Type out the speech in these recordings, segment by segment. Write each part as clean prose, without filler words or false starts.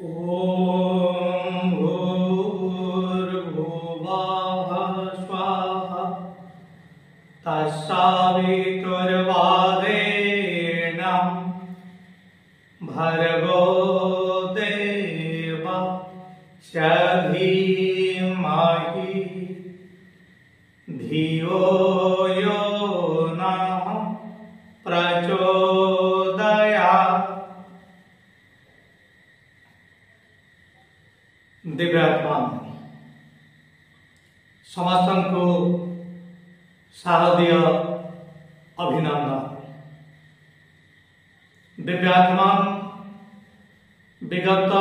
ॐ भूर्भुवः स्वः तत्सवितुर्वरेण्यं भर्गो देवस्य धीमहि धियो यो नः प्रचोदयात्। दिव्यात्मा समस्त को शारदीय अभिनंदन। दिव्यात्मा विगत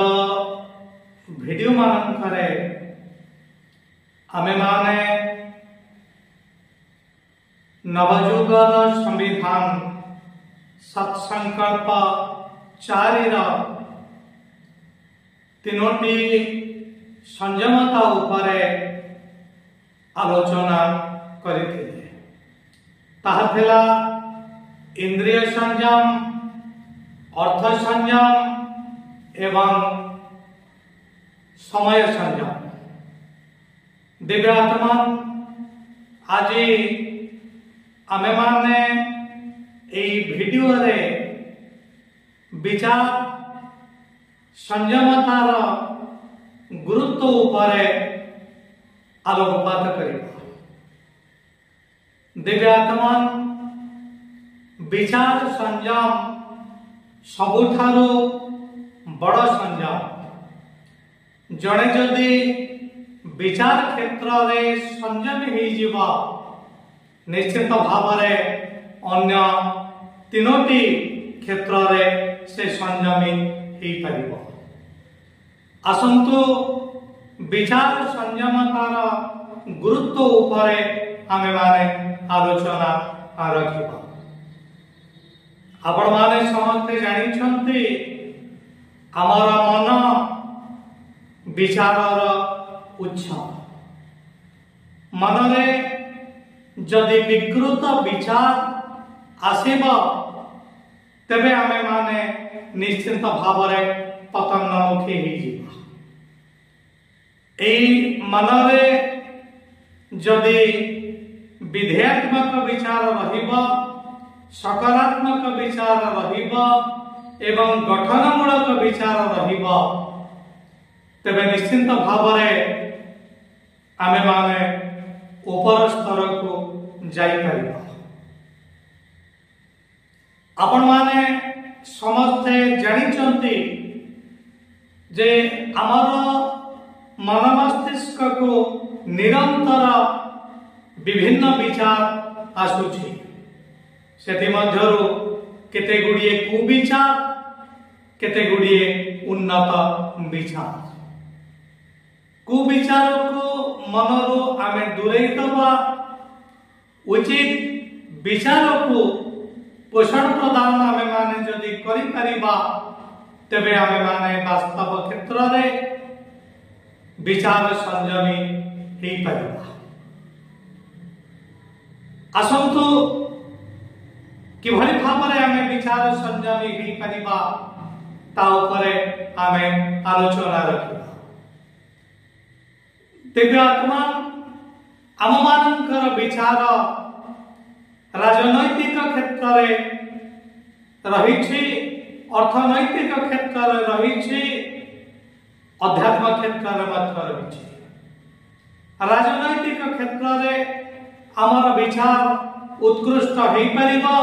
वीडियो मानकरे आमे माने नवयुगर संविधान सत्संकल्प 4 तीनोटी संयमता उपरे आलोचना करिथिले। ताहा थिला इंद्रिय संयम, अर्थ संयम एवं समय संयम। दिव्यात्मा आज आमे माने एई वीडियो रे विचार संयमतार गुरुत्व उपरे आलोकपात करिबा। दिव्यात्मा विचार संयम सबुठारो बड़ संयम। जड़े जदि विचार क्षेत्र रे संयमी हो जिबा निश्चित भाव रे अन्य तीनोटी क्षेत्र रे से संयमी हो परिबो। आसंतु विचार संयमतार गुरुत्व उपरे आमे माने आलोचना रखिबा। आपण माने समस्ते जानिछंती आमर मन विचारर उच्च। मनरे जदि विकृत विचार आसीब तेबे आमे माने निश्चित भाव रे पतनमुखी हो जिबा। एई मनरे जदि विधेयात्मक विचार रहिबा, सकारात्मक विचार रहिबा एवं गठनमूलक विचार रहिबा तेबे निश्चित भाव रे आमे माने ऊपर स्तर को जाई परिबा। आपण माने समस्ते जानिचंती जे आमर मन मस्तिष्क को निरंतर विभिन्न विचार आसुछि। सेति मध्यरु केते गुडिये कुविचार, केते गुडिये उन्नत विचार। कुविचार को मनरु आमे दूरेई दबा, उचित विचार को पोषण प्रदान आमे माने जदि करि परिबा तेबे आमे माने वास्तव क्षेत्र रे विचार संयमी हो परिबा। आसंतु किभली भाव रे आमे विचार संयमी हो परिबा ता उपरे आमे आलोचना रखिबा। दिव्यात्मा आम मानकर विचार राजनैतिक क्षेत्र रे रहिछि, अर्थनैतिक क्षेत्र रे रहिछि, अध्यात्म क्षेत्र रे मध्य रहिछि। राजनैतिक क्षेत्र रे आमर विचार उत्कृष्ट हो परिबो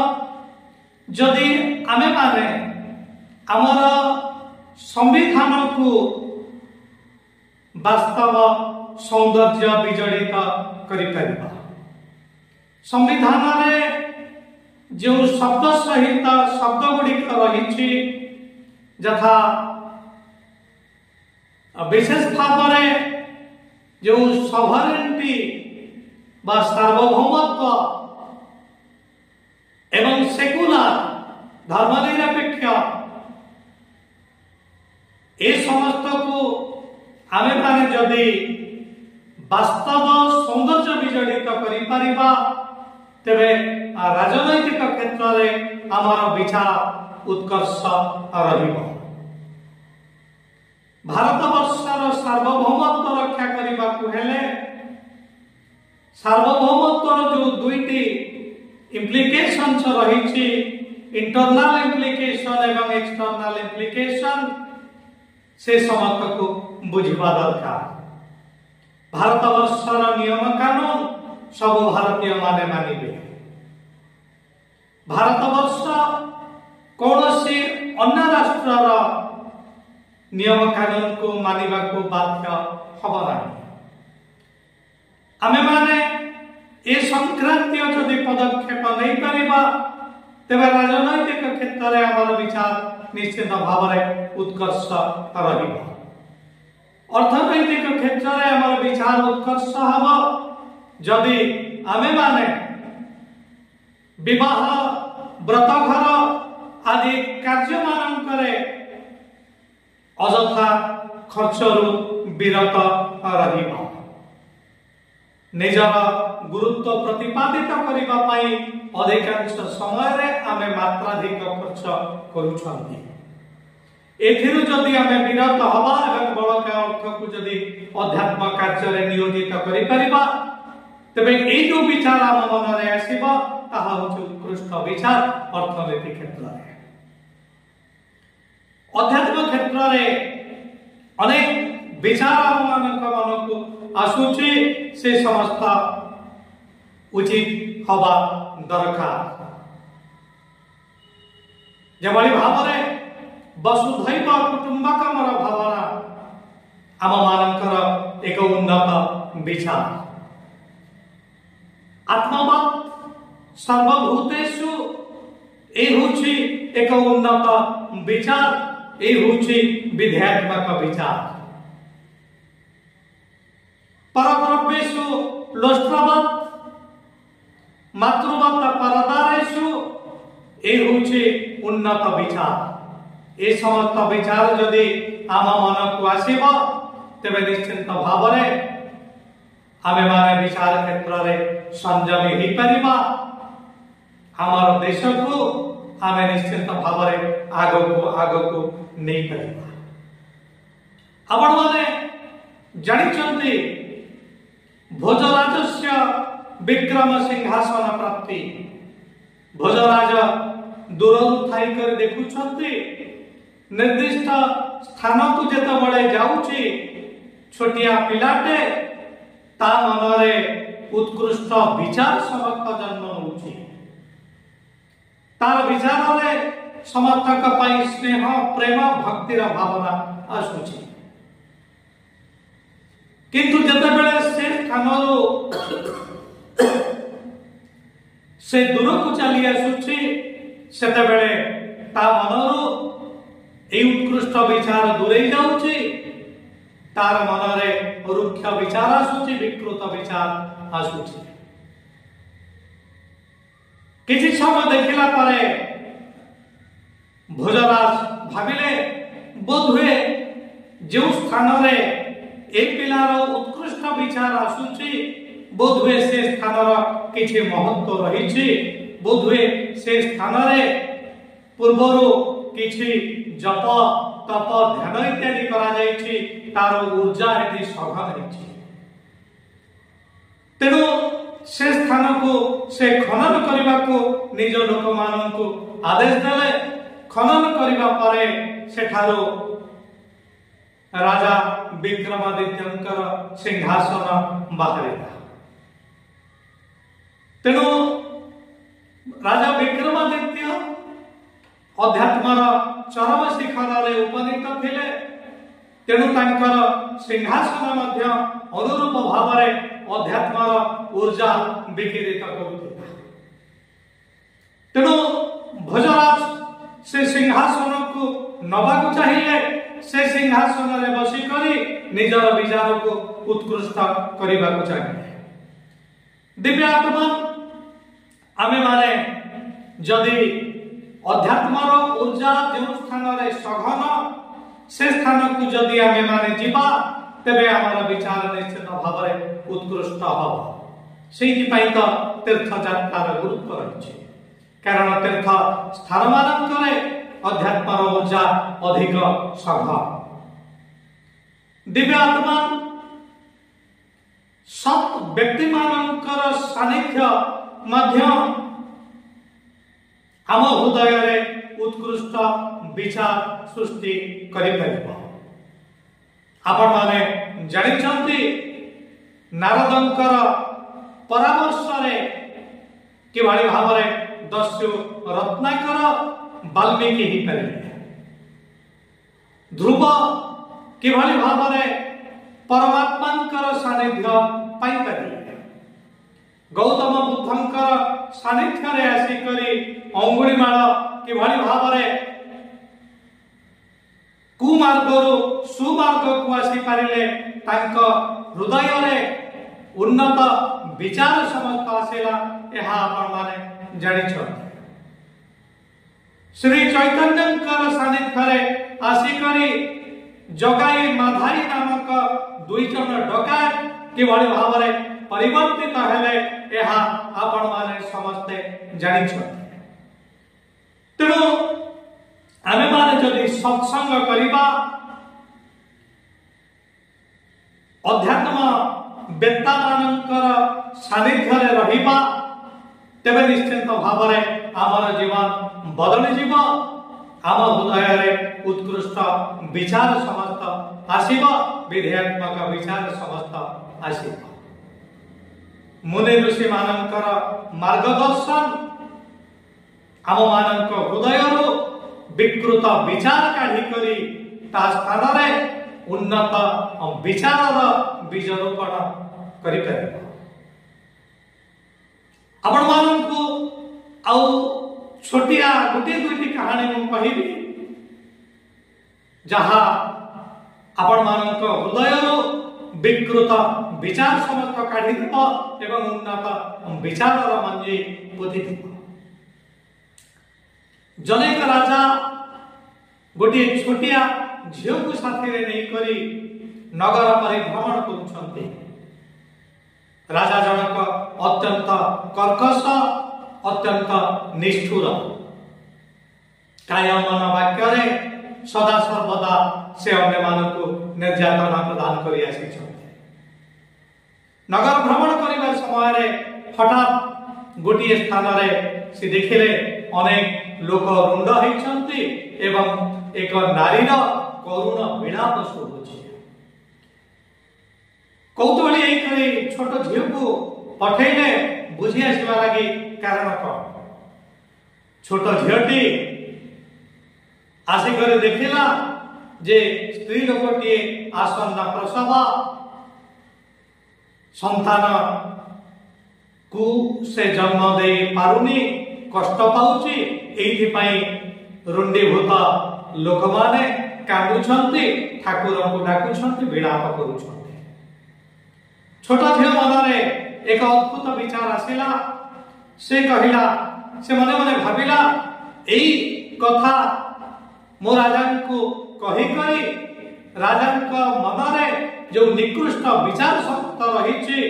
जदि आमे माने आमर संविधान को वास्तव सौंदर्य विजड़ित करि परिबा। संविधान रे जो शब्द सहित शब्द गुड़िक रही यथा विशेष भाव रे जो सॉवरेनिटी बा सार्वभौमत्व एवं सेकुलर धर्मनिरपेक्ष ए समस्त को आमे माने जदि वास्तव सौंदर्य विजड़ित करि परिबा तेबे राजनैतिक क्षेत्र रे आमर विचार उत्कर्ष रहिबो। भारतवर्षर सार्वभौमत्व रक्षा करने सार्वभौमत्वर जो दुईटी इम्प्लिकेशंस रही इंटरनल इम्प्लिकेशन एवं एक्सटर्नल इम्प्लिकेशन से समस्त को बुझा दरकार। भारतवर्षर नियम कानून सब भारतीय माने मानिबे। भारतवर्ष कौन सी अन्य राष्ट्रर नियम कानून को मानिबा को बाध्य हब नहीं। आमे माने ए संक्रांतीय जदि पदक्षेप नहीं परिबा तेबे राजनैतिक क्षेत्र में आमर विचार निश्चित भाव में उत्कर्ष रहिबा। अर्थनैतिक क्षेत्र में आमर विचार उत्कर्ष हब जदि आमे माने विवाह व्रतघर आदि कार्य मानकरे अजथा खर्चरु विरत रहिबा। निजर गुरुत्व प्रतिपादित करबा पई अधिकांश समय रे आमे मात्राधिक खर्च करूछंती। एथिरु जदि आमे विरत हवा एवं बड़का अर्थ को जदि अध्यात्म कार्य रे नियोजित करि परिबा तबे ए जो विचार आम मन रे आसीबा ताहा होछि उत्कृष्ट विचार अर्थनीति क्षेत्र रे। अध्यात्म क्षेत्र रे अनेक विचार मानक मन को आसुची से समस्त उचित हवा दरकार। जबली भाव में वसुधैव कुटुंबकमर भावना आम मानकर एक उन्नत विचार। आत्मवत् सर्वभूतेषु ए होछि एक उन्नत विचार। ए होछि विध्यात्मक विचार। परद्रव्येषु लोष्ट्रवत् मातृवत् परदारेषु ए होछि उन्नत विचार। ए समस्त विचार जदि आम मन को आसीब तेबे निश्चित भाव में आमे माने विचार क्षेत्र में संयमी हो परिबा। आमर देश को आमे निश्चित भाव में आग को नहीं परिबा। आपण माने जानिचंती भोजराजस्य विक्रम सिंहासन प्राप्ति। भोजराज दूर थाई कर देखुछंती निर्दिष्ट स्थान को जेते बळे जाउची छोटिया पिलाटे ता मनरे उत्कृष्ट विचार समस्त जन्म होउची। तार विचार रे समर्थक पई स्नेह प्रेम भक्तिर भावना आसुची। किंतु जते बेले से स्थानरो से दूर को चली आसुची सेते बेले ता मनरो ए उत्कृष्ट विचार दूरे जाउची। तार मनरे रुक्ष विचार आसुची विकृत विचार आसुची। किछि समय देखिला परे भोजराज भाबिले बोध हुए जो स्थान रे ए पिलार उत्कृष्ट विचार आसुची बोध हुए से स्थानर किछि महत्व रहिछि। बोध हुए से स्थान रे पूर्वरु किछि जप तप ध्यान इत्यादि करा जाइछि। तार ऊर्जा एति सघन होइछि। तेणु से स्थान को से खनन करबा को निज लोक मान को आदेश देले। खनन करबा परे सेठारो राजा विक्रमादित्यंकर सिंहासन बाहरिला। तेणु राजा विक्रमादित्य अध्यात्मर चरम शिखर रे उपनीत थिले। तेणु तांकर सिंहासन मध्य अनुरूप भाव रे अध्यात्मर ऊर्जा विकिरित करुथिला। तेणु भोजराज से सिंहासन को नबाकु चाहिए। से सिंहासन रे बसी करी निजर विचार को उत्कृष्ट करबा को चाहिए। दिव्य आत्मा आमे माने जदि अध्यात्मर ऊर्जा जो स्थान रे सघन से स्थान को जदि आमे माने जीवा तेबे आमर विचार निश्चित भाव में उत्कृष्ट हब। सेहि पई तो तीर्थ यात्रार गुरुत्व रहिछि। कारण तीर्थ स्थान मानकरे अध्यात्मर ऊर्जा अधिक सघन। दिव्य आत्मा सत व्यक्ति मानकर सानिध्य मध्य आम हृदय रे उत्कृष्ट विचार सृष्टि करि परिबो। आपण माने जानिछंती नारदंकर परामर्श रे किभଳି भाବରେ दस्यु रत्नाकर वाल्मीकि ही परिले। ध्रुव किभଳି भाବରେ परमात्मांकर सानिध्य पाई परिले। गौतम बुद्धंकर सानिध्य रे आसी करी अंगुलीमाल किभଳି भाବରେ कुमार्गरु सुमार्ग को आसी पारिले। तांको हृदय रे उन्नत विचार समस्त आसेला एहा आपण माने जानिछो। श्री चैतन्यकर सानिध्य रे आसी करी जगाई माधाई नामक दुई जन डकायत किभଳି भाବରେ परिवर्तित हेले एहा आपण माने समस्ते जानिछो। तेणु आमे माने जदि सत्संग करिबा अध्यात्म वेत्ता मानकर सानिध्य रे रहिबा तेबे निश्चित भाବରେ आमर जीवन बदली जीव। आम हृदय रे उत्कृष्ट विचार समस्त आसीब, विधेयात्मक विचार समस्त आसीब। मुनि ऋषि मानकर मार्गदर्शन आम मानक हृदय विकृत विचार काढ़ी करी ता स्थान रे उन्नत विचार बीज रोपण करि परिबो। आपण मानकु आउ छोटिया गोटे दुईटी कहानी मु कहिबी जहा आपण मानक हृदय विकृत विचार समस्त काढ़ी देबो एवं उन्नत विचार मंजी पोथी देबो। जनेक राजा गोटे छोटिया झील को साथी रे नहीं करी नगर परिभ्रमण करुछंती। राजा जनक अत्यंत कर्कश अत्यंत निष्ठुर काय मन वाक्य रे सदा सर्वदा से अन्य मानक निर्यातना प्रदान करी आसीछंती। नगर भ्रमण करिबा समय रे हठात गोटे स्थान रे से देखिले अनेक लोक रुंड होइछंती एवं एक नारीर करुण विलाप शुभुछि। कौतूहली एई छोट झील को पठेले बुझी आसवा लगी कारण कौन। छोट झीलटी आसिक देखिला जे स्त्री लोकटी आसन्न प्रसव संतान को से जन्म दे पारुनी कष्ट पाउची। एइथि पई रुंडीभूत लोक माने कांदुछंती, ठाकुर को डाकुछंती, विलाप करूछंती। छोट झील मन रे एक अद्भुत विचार आसिला। से कहिला, से मने मने भाबिला एई कथा मो राजा को कहि करी राजा को मन रे जो निकृष्ट विचार सक्त रहिछि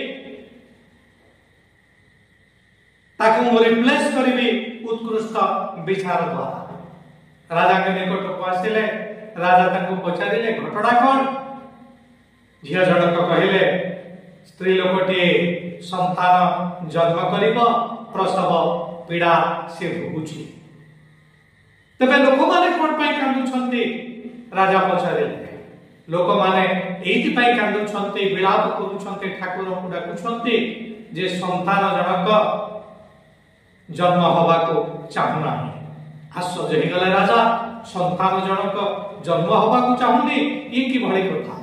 ताकू मो रिप्लेस करिबी उत्कृष्ट विचार द्वारा। राजा के निकट को आसिले। राजा ताकू पचारिले घटना कोन। झिया जनक कहिले स्त्री लोकटी संतान जन्म करिबो, प्रसव पीड़ा से भोगुछि। तबे लोक माने कोन पई कांदुछंती। राजा पचारिले लोक माने एइति पई कांदुछंती, विलाप करूछंती, ठाकुर को डाकुछंती जे संतान जनक जन्म हवा को चाहुना। आश्चर्य हो गले राजा, संतान जनक जन्म हवा को चाहुनी, ये कि भली कथा।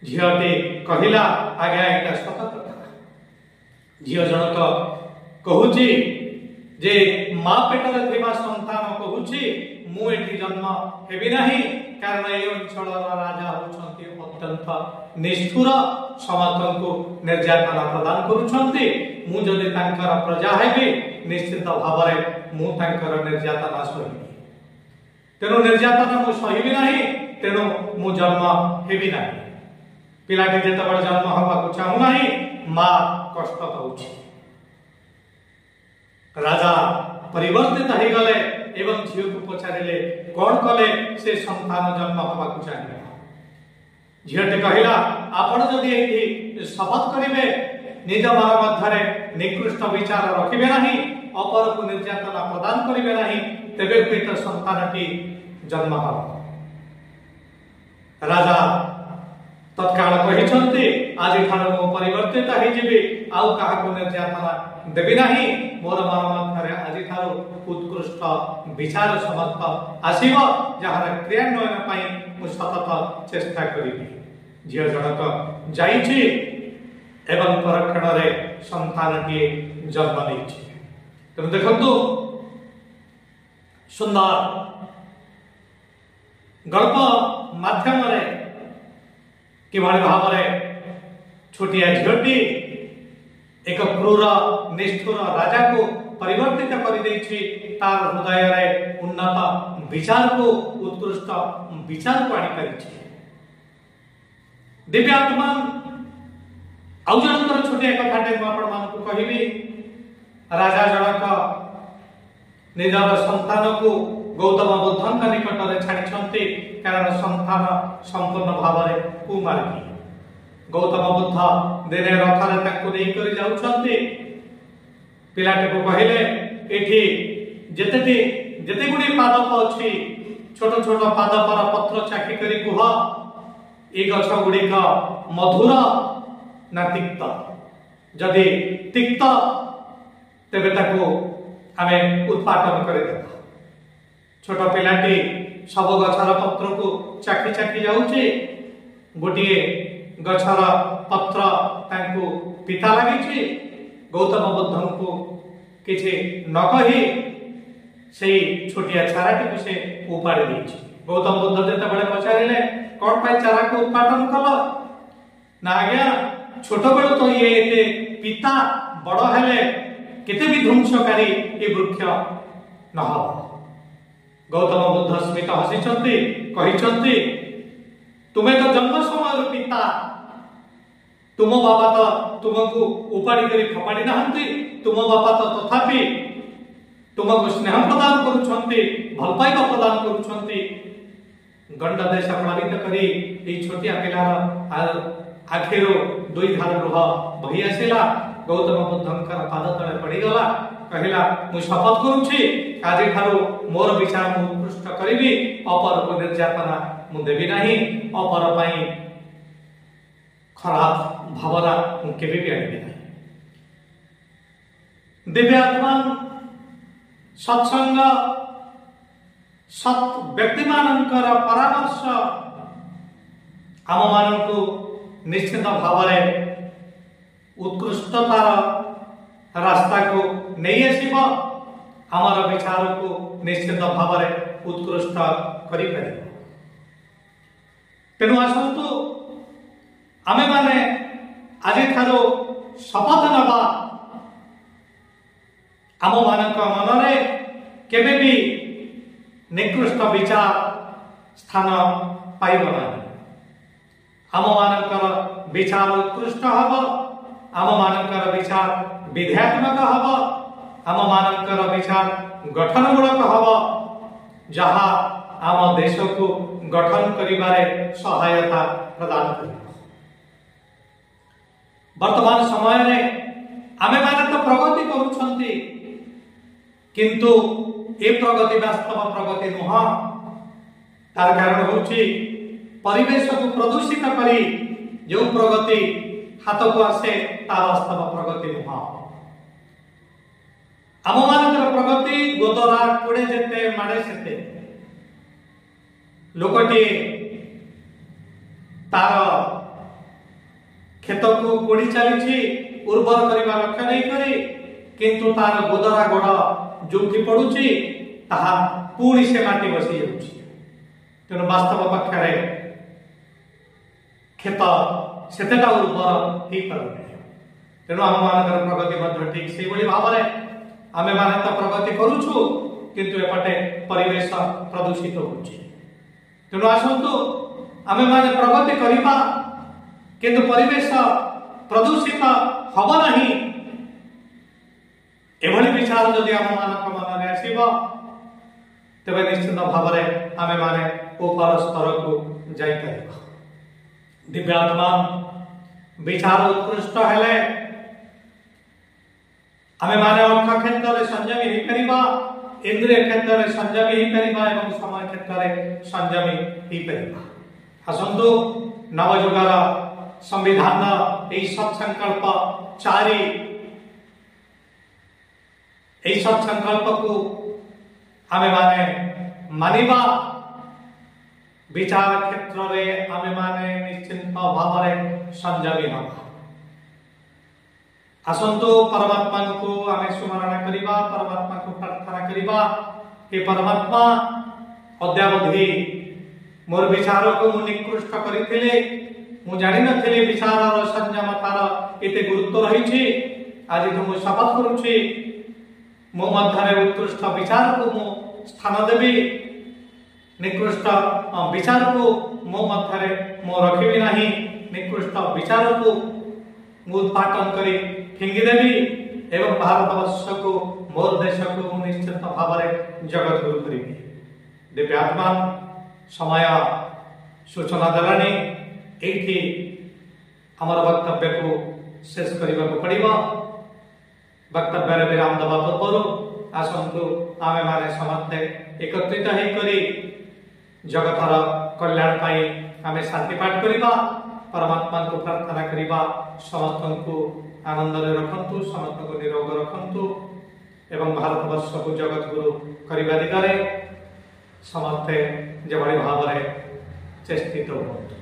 झियटे कहिला आज्ञा एटा सत कथा। झिय जनक कहूची जे मां पेटरे थिबा संतान कहूची मु एठी जन्म हेबि नाही, कारण ए अंचल राजा होछंती अत्यंत निष्ठुर, समस्तଙ୍କୁ निर्यातना प्रदान करूछंती। मु जदि तांकर प्रजा हेबि निश्चित भावरे मु तांकर निर्यातना सहिबि। तेनु निर्यातना मु सहिबि नाही, तेनु मु जन्म हेबि नाही। पिलाटी जेतबेले जन्म हवाको चाहू नाही, मां कष्ट पाउछि। राजा परिवर्तित हो गले एवं झील को पचारे कौन कले से संतान जन्म हवा को चाहिए। झीटी कहला आपण जदि एठी शपथ करिवे निज मन मध्यरे निकृष्ट विचार रखिबे नाही अपर को निर्यातना प्रदान करिवे नाही तेबे पिता संतानटी जन्म हब। राजा तत्काल कहिसंती आज ठानु मो परिवर्तित हे जिबि आउ काहा को निर्यातना देबि नाही मोर मन मध्यरे आज ठानु उत्कृष्ट विचार समस्त आसीबो जहार क्रियान्वयन पई मु सतत चेष्टा करिबि। झियो जनक जाईछि एवं परक्षण रे संतानटी जन्म लेछि। तेणु देखंतु सुंदर गल्प माध्यम रे किभଳି भाବରେ छोटिया झीटी एक क्रूर निष्ठुर राजा को परिवर्तित कर देछि तार हृदय रे उन्नत विचार को उत्कृष्ट विचार को आनी करिछि। दिव्यात्मा आउ जनकर छोटिया कथाटे मु आपण मानकु कहिबी। राजा जनक निजर संतान को गौतम बुद्धंक निकट में छाड़ी कारण संतान संपूर्ण भाव में कुमार्गी। गौतम बुद्ध दिने रथरे जाउछंती पिलाटे को कहले एठी जेते गुडी पादप अछि छोट छोट पादपर पत्र चाखी करी कुह ए गछ गुडी का मधुर ना तिक्त जदि तिक्त तेबे ताको आमे उत्पादन करे देबा। छोट पिलाटी सब गछर पत्र को चाखी चाखी जाउचे गोटे गछर पत्र तांको पिता लागिछि। गौतम बुद्ध को किछि न कहि से छोटिया चाराटी को से उपाड़ी देछि। गौतम बुद्ध जते बड़े पचारिले कोन पाई चारा को उत्पादन कल ना आज्ञा छोट बेल तो ये एते पिता बड़ हेले केते भी ध्वंसकारी ए वृक्ष न हो। गौतम बुद्ध स्मित हसिचंती कहिचंती तुमे तो जन्म समय पिता तुम बाबा तो तुमको उपाड़ी करी खपाड़ी नाहंती तुम बाबा तो तथापि तुमको स्नेह प्रदान करुछंती भल पाइबा प्रदान करुछंती। गंड देश पालित करी ए छोटिया पिलार आखिरो दुई धार लुह बही आसिला। गौतम बुद्धंकर पाद तले पड़ी गला कहला मु शपथ करूछि आज ठारू मोर विचार मु उत्कृष्ट करिबी अपर को निर्यातना मु देबी नाही अपर पई खराब भावना मु केबे भी आनिबी नाही। दिव्यात्मा सत्संग सत व्यक्ति मानकर परामर्श आम मानकु निश्चित भाव में उत्कृष्टतार रास्ता को नहीं आसीब आमर विचार को निश्चित भाव में उत्कृष्ट करि परिबो। तेणु आसतु आमे माने आज ठारो शपथ नबा आम मानक मन रे केबे भी निकृष्ट विचार स्थान पाइब नाही। आम मानकर विचार उत्कृष्ट हब आम मानकर विचार विध्यात्मक हब आम मानकर विचार गठनमूलक हब जहा आम देश को गठन करिबारे सहायता प्रदान करिब। वर्तमान समय रे आमे माने तो प्रगति करूछंती किंतु ए प्रगति वास्तव प्रगति नुह। तार कारण होछि परिवेश को प्रदूषित करी जो प्रगति हाथ को आसे ता वास्तव प्रगति नुह। आम मानकर प्रगति गोदरा कोड़े जेते माड़े सेते लोकटी तार खेत को कोड़ी चली उर्वर करने लक्ष्य नहीं करी किंतु तार गोदरा गोड़ जोठी पड़ुची ताहा पुणी से माटी बसी जाउची। तेणु वास्तव पक्षरे खेत सेतेटा उर्वर ही पारुनी। तेणु आम मानकर प्रगति मध्य ठीक से बड़ी भाव में आमे माने तो प्रगति करूछु किंतु एपटे परिवेश प्रदूषित होउची। तेणु आसंतु आमे माने प्रगति करिबा किंतु परिवेश प्रदूषित हब नहीं एभली विचार जदि आम मानक मन में आसीब तेबे निश्चित भाव में आमे माने ऊपर स्तर को जाई परिबा। दिव्यात्मा विचार उत्कृष्ट हेले आमे माने अर्थ क्षेत्र में संयमी ही करिबा, इंद्रिय क्षेत्र में संयमी ही करिबा एवं समय क्षेत्र में संयमी ही करिबा। आसंतु नवयुगर संविधान এই सत्संकल्प चारि এই सत्संकल्प को आमे माने मानिबा, विचार क्षेत्र में आमे माने निश्चिंत भाव में संयमी हवा। आसंतु परमात्मा को आमे स्मरण करिबा, परमात्मा को प्रार्थना करिबा, हे परमात्मा अद्यावधि मोर विचार को मु निकृष्ट करिथिले, मु जानि नथिले विचार और संयमतार एते गुरुत्व रहिछि। आज तो मु शपथ करूछि मो मध्यरे उत्कृष्ट विचार को मु स्थान देबी, निकृष्ट विचार को मो मध्यरे मु रखिबि नाही, निकृष्ट विचार को मु उत्पाटन करी फिंगी देवी एवं भारतवर्ष को मोर देश को निश्चित भाव में जगत गुरु करी। दिव्यात्मा समय सूचना देलानी एठी हमर वक्तव्य को शेष करने को पड़िबा। वक्तव्य रे विराम दबा पूर्व आसंतु आमे माने समस्ते एकत्रित हे करी जगतर कल्याण पाई आमे शांति पाठ करिबा, परमात्मा को प्रार्थना करिबा, समस्त को आनंद रखंतु, समस्त को निरोग रखंतु एवं भारतवर्ष को जगत गुरु करने दिगरे समस्ते जबड़ी भाव चेष्टित हुंतु।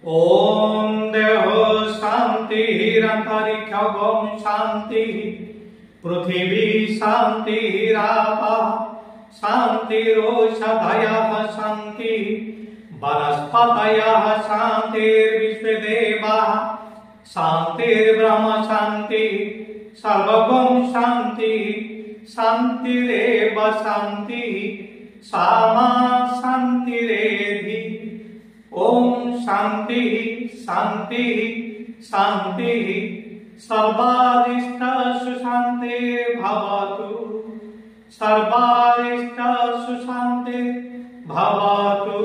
ओम देहो शांति अंतरिक्षं शांति पृथ्वी शांति रापा शांतिरोषधयः शांति वनस्पतयः शांतिर्विश्वदेवाः शांतिर्ब्रह्म शांति सर्वगं शांति शांतिरेव शांति सामा शांतिरेधि। ओम शांति शांति शांति सर्वारिष्ट सुशांतिर्भवतु, सर्वारिष्ट सुशांतिर्भवतु।